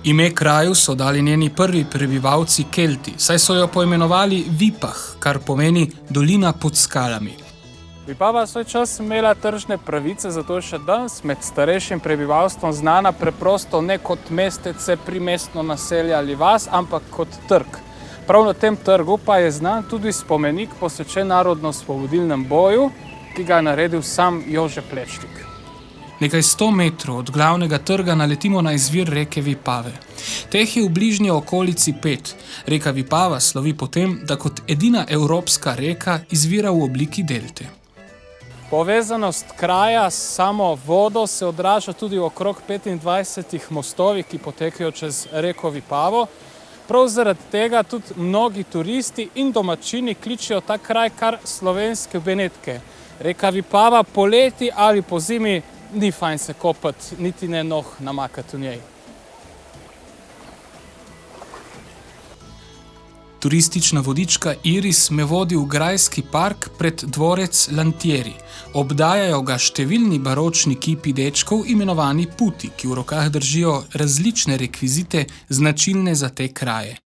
Ime kraju so dali njeni prvi prebivalci Kelti, saj so jo poimenovali Vipah, kar pomeni dolina pod skalami. Vipava svoj čas imela tržne pravice, zato še danes med starejšim prebivalstvom znana preprosto ne kot mestece, primestno naselje ali vas, ampak kot trg. Prav na tem trgu pa je znan tudi spomenik posvečen narodno-osvobodilnem boju, ki ga je naredil sam Jože Plečnik. Nekaj 100 metrov od glavnega trga naletimo na izvir reke Vipave. Teh je v bližnji okolici 5. Reka Vipava slovi po tem, da kot edina evropska reka izvira v obliki delte. Povezanost kraja s samo vodo se odraža tudi v okrog 25 mostovih, ki potekajo čez reko Vipavo. Prav zaradi tega tudi mnogi turisti in domačini kličejo ta kraj kar slovenske Benetke. Reka Vipava poleti ali po zimi ni fajn se kopati, niti ne noh namakati v njej. Turistična vodička Iris me vodi v grajski park pred dvorec Lantieri. Obdajajo ga številni baročni kipi dečkov, imenovani puti, ki v rokah držijo različne rekvizite, značilne za te kraje.